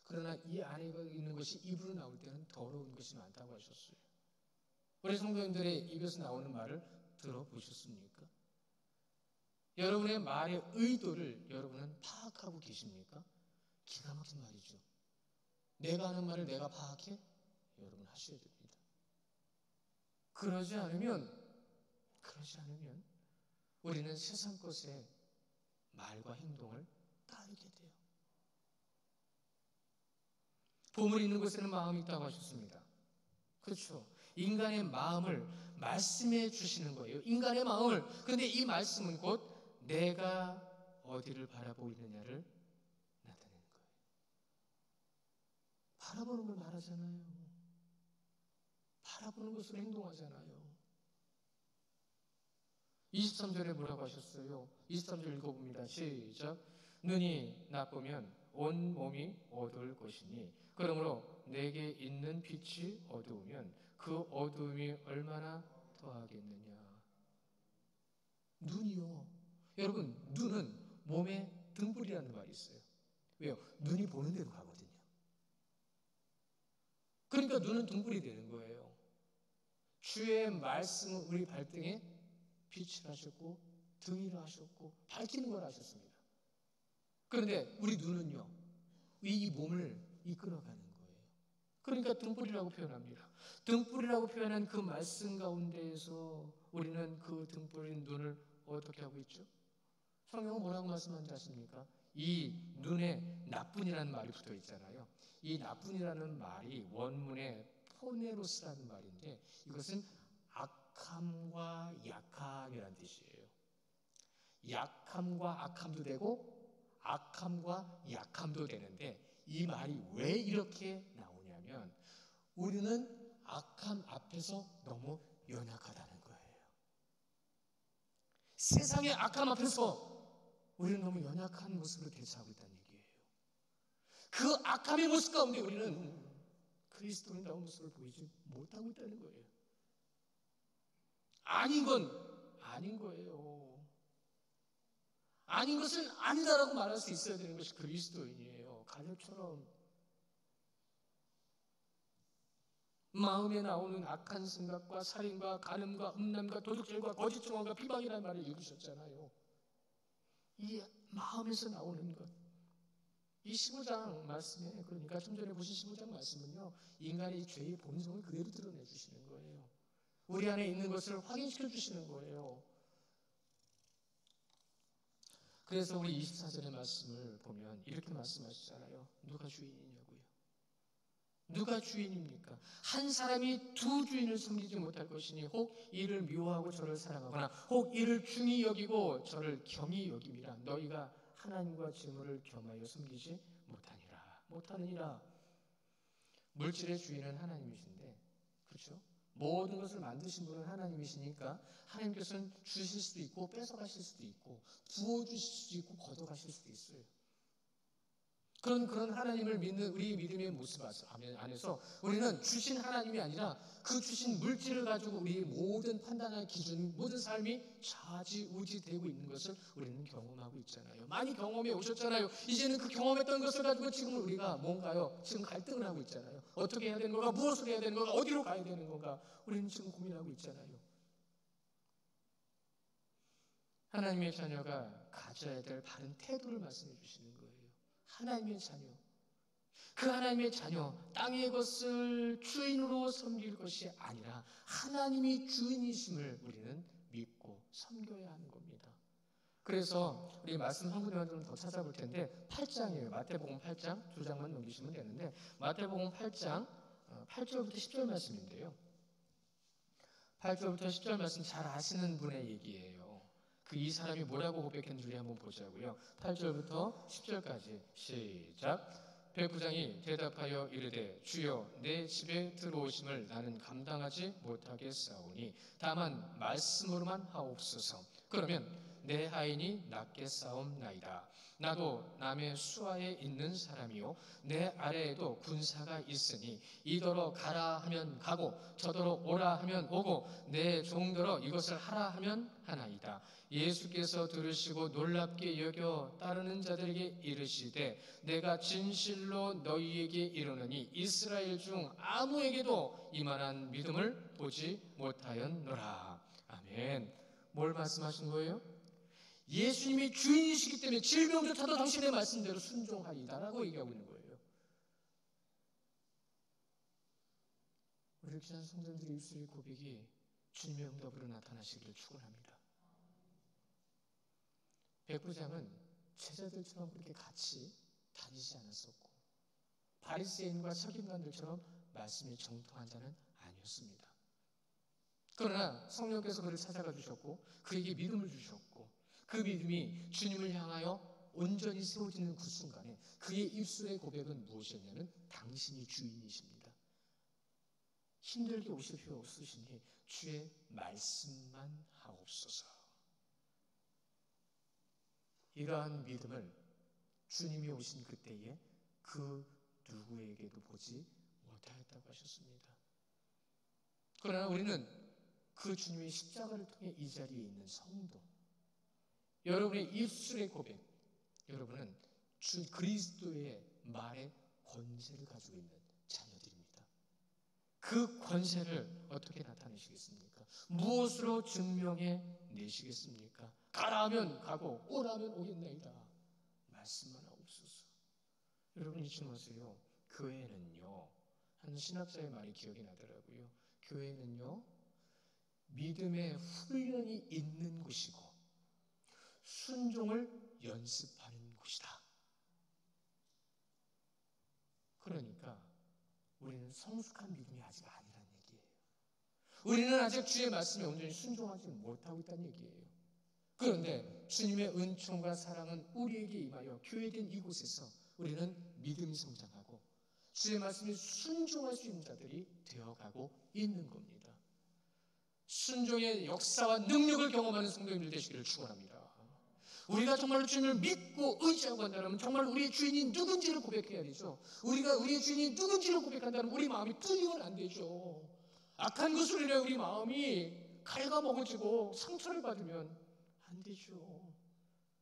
그러나 이 안에 있는 것이 입으로 나올 때는 더러운 것이 많다고 하셨어요. 우리 성도님들의 입에서 나오는 말을 들어보셨습니까? 여러분의 말의 의도를 여러분은 파악하고 계십니까? 기가 막힌 말이죠. 내가 하는 말을 내가 파악해? 여러분 하셔야 됩니다. 그러지 않으면 우리는 세상 것의 말과 행동을 따르게 돼요. 보물 있는 곳에는 마음이 있다고 하셨습니다. 그렇죠. 인간의 마음을 말씀해 주시는 거예요. 인간의 마음을. 그런데 이 말씀은 곧 내가 어디를 바라보고 있느냐를 나타내는 거예요. 바라보는 걸 말하잖아요. 바라보는 것으로 행동하잖아요. 23절에 뭐라고 하셨어요? 23절 읽어봅니다. 시작. 눈이 나쁘면 온 몸이 어두울 것이니 그러므로 내게 있는 빛이 어두우면 그 어두움이 얼마나 더하겠느냐. 눈이요. 여러분, 눈은 몸의 등불이라는 말이 있어요. 왜요? 눈이 보는 대로 가거든요. 그러니까 눈은 등불이 되는 거예요. 주의 말씀은 우리 발등에 빛을 하셨고 등이라 하셨고 밝히는 걸 하셨습니다. 그런데 우리 눈은요, 이 몸을 이끌어가는 거예요. 그러니까 등불이라고 표현합니다. 등불이라고 표현한 그 말씀 가운데에서 우리는 그 등불인 눈을 어떻게 하고 있죠? 성경은 뭐라고 말씀하는지 아십니까? 이 눈에 나쁜이라는 말이 붙어 있잖아요. 이 나쁜이라는 말이 원문에 포네로스라는 말인데 이것은 악함과 약함이라는 뜻이에요. 약함과 악함도 되고 악함과 약함도 되는데 이 말이 왜 이렇게 나오냐면 우리는 악함 앞에서 너무 연약하다는 거예요. 세상의 악함 앞에서 우리는 너무 연약한 모습으로 대처하고 있다는 얘기예요. 그 악함의 모습 가운데 우리는 그리스도인다운 모습을 보이지 못하고 있다는 거예요. 아닌 건 아닌 거예요. 아닌 것은 아니다라고 말할 수 있어야 되는 것이 그리스도인이에요. 갈렙처럼 마음에 나오는 악한 생각과 살인과 간음과 음란과 도둑질과 거짓 증언과 비방이라는 말을 읽으셨잖아요. 이 마음에서 나오는 것. 이 15장 말씀에 그러니까 좀 전에 보신 15장 말씀은요. 인간의 죄의 본성을 그대로 드러내 주시는 거예요. 우리 안에 있는 것을 확인시켜 주시는 거예요. 그래서 우리 24절의 말씀을 보면 이렇게 말씀하시잖아요. 누가 주인이냐고요. 누가 주인입니까? 한 사람이 두 주인을 섬기지 못할 것이니 혹 이를 미워하고 저를 사랑하거나 혹 이를 중히 여기고 저를 경히 여김이라. 너희가 하나님과 재물을 겸하여 섬기지 못하느니라. 물질의 주인은 하나님이신데, 그렇죠? 모든 것을 만드신 분은 하나님이시니까 하나님께서는 주실 수도 있고 뺏어가실 수도 있고 부어주실 수도 있고 걷어가실 수도 있어요. 그런 하나님을 믿는 우리 믿음의 모습 안에서 우리는 주신 하나님이 아니라 그 주신 물질을 가지고 우리의 모든 판단의 기준, 모든 삶이 좌지우지되고 있는 것을 우리는 경험하고 있잖아요. 많이 경험해 오셨잖아요. 이제는 그 경험했던 것을 가지고 지금 우리가 뭔가요? 지금 갈등을 하고 있잖아요. 어떻게 해야 되는 건가? 무엇을 해야 되는 건가? 어디로 가야 되는 건가? 우리는 지금 고민하고 있잖아요. 하나님의 자녀가 가져야 될 바른 태도를 말씀해 주시는 거예요. 하나님의 자녀. 그 하나님의 자녀, 땅의 것을 주인으로 섬길 것이 아니라 하나님이 주인이심을 우리는 믿고 섬겨야 하는 겁니다. 그래서 우리 말씀 한 구절만 좀 더 찾아볼 텐데 8장이에요. 마태복음 8장, 2장만 넘기시면 되는데 마태복음 8장 8절부터 10절 말씀인데요. 8절부터 10절 말씀 잘 아시는 분의 얘기예요. 이 사람이 뭐라고 고백했는지 우리 한번 보자고요. 8절부터 10절까지 시작. 백부장이 대답하여 이르되 주여 내 집에 들어오심을 나는 감당하지 못하겠사오니 다만 말씀으로만 하옵소서. 그러면 내 하인이 낫게 싸움나이다. 나도 남의 수하에 있는 사람이요 내 아래에도 군사가 있으니 이더러 가라 하면 가고 저더러 오라 하면 오고 내 종더러 이것을 하라 하면 하나이다. 예수께서 들으시고 놀랍게 여겨 따르는 자들에게 이르시되 내가 진실로 너희에게 이르노니 이스라엘 중 아무에게도 이만한 믿음을 보지 못하였노라. 아멘. 뭘 말씀하신 거예요? 예수님이 주인이시기 때문에 질병조차도 당신의 말씀대로 순종하리다라고 얘기하고 있는 거예요. 우리 귀한 성도들의 입술의 고백이 주님의 응답으로 나타나시기를 축원합니다. 백부장은 제자들처럼 그렇게 같이 다니지 않았었고 바리새인과 서기관들처럼 말씀이 정통한 자는 아니었습니다. 그러나 성령께서 그를 찾아가 주셨고 그에게 믿음을 주셨고 그 믿음이 주님을 향하여 온전히 세워지는 그 순간에 그의 입술의 고백은 무엇이었냐면 당신이 주인이십니다. 힘들게 오실 필요 없으시니 주의 말씀만 하옵소서. 이러한 믿음을 주님이 오신 그때에 그 누구에게도 보지 못하였다고 하셨습니다. 그러나 우리는 그 주님의 십자가를 통해 이 자리에 있는 성도, 여러분의 입술의 고백, 여러분은 주 그리스도의 말의 권세를 가지고 있는 자녀들입니다. 그 권세를 어떻게 나타내시겠습니까? 무엇으로 증명해 내시겠습니까? 가라 하면 가고 오라 하면 오겠나이다. 말씀만 하옵소서. 여러분 잊지 마세요. 교회는요, 한 신학자의 말이 기억이 나더라고요. 교회는요, 믿음의 훈련이 있는 곳이고 순종을 연습하는 곳이다. 그러니까 우리는 성숙한 믿음이 아직 아니라는 얘기예요. 우리는 아직 주의 말씀에 온전히 순종하지 못하고 있다는 얘기예요. 그런데 주님의 은총과 사랑은 우리에게 임하여 교회된 이곳에서 우리는 믿음이 성장하고 주의 말씀에 순종할 수 있는 자들이 되어가고 있는 겁니다. 순종의 역사와 능력을 경험하는 성도님들 되시기를 축원합니다. 우리가 정말로 주님을 믿고 의지하고 한다면 정말 우리의 주인이 누군지를 고백해야 되죠. 우리가 우리의 주인이 누군지를 고백한다면 우리 마음이 뚫리면 안 되죠. 악한 것으로 인해 우리 마음이 갉아먹어지고 상처를 받으면 안 되죠.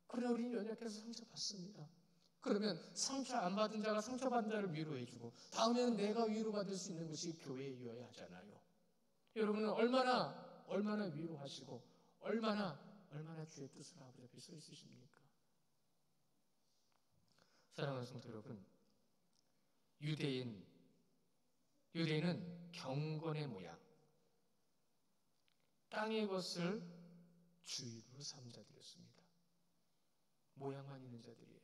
그러나 우리는 연약해서 상처받습니다. 그러면 상처 안 받은 자가 상처받은 자를 위로해주고 다음에는 내가 위로받을 수 있는 것이 교회이어야 하잖아요. 여러분은 얼마나 위로하시고 얼마나 주의 뜻을 아버지 앞에 서 있으십니까? 사랑하는 성도 여러분, 유대인은 경건의 모양, 땅의 것을 주의로 삼은 자들이었습니다. 모양만 있는 자들이에요.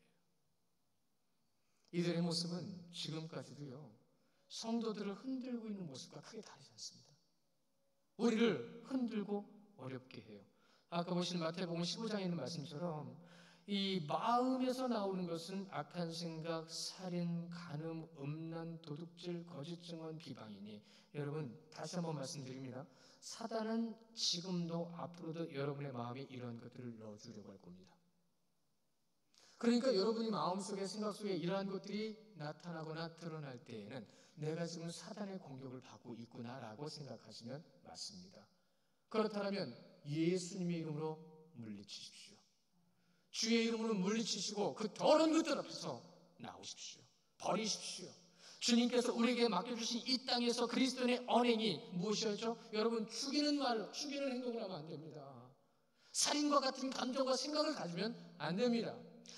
이들의 모습은 지금까지도요, 성도들을 흔들고 있는 모습과 크게 다르지 않습니다. 우리를 흔들고 어렵게 해요. 아까 보신 마태복음 15장에 있는 말씀처럼 이 마음에서 나오는 것은 악한 생각, 살인, 간음, 음란, 도둑질, 거짓 증언, 비방이니 여러분 다시 한번 말씀드립니다. 사단은 지금도 앞으로도 여러분의 마음에 이런 것들을 넣어주려고 할 겁니다. 그러니까 여러분이 마음속에 생각 속에 이러한 것들이 나타나거나 드러날 때에는 내가 지금 사단의 공격을 받고 있구나라고 생각하시면 맞습니다. 그렇다면 예수님의 이름으로 물리치십시오. 주의 이름으로 물리치시고 그 더러운 것들 앞에서 나오십시오. 버리십시오. 주님께서 우리에게 맡겨주신 이 땅에서 그리스도의 언행이 무엇이었죠? 여러분 죽이는 말, 죽이는 행동을 하면 안 됩니다. 살인과 같은 감정과 생각을 가지면 안 됩니다.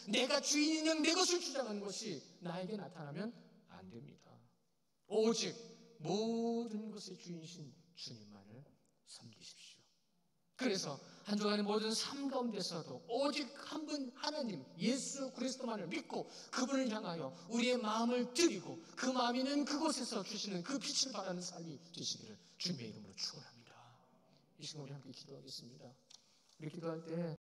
내가 주인인 양 내 것을 주장하는 것이 나에게 나타나면 안 됩니다. 오직 모든 것의 주인이신 주님만을 섬기십시오. 그래서 한 주간의 모든 삶 가운데서도 오직 한 분 하나님 예수 그리스도만을 믿고 그분을 향하여 우리의 마음을 드리고 그 마음이 있는 그곳에서 주시는 그 빛을 발하는 삶이 되시기를 주님의 이름으로 축원합니다. 이 시간 우리 함께 기도하겠습니다. 우리 기도할 때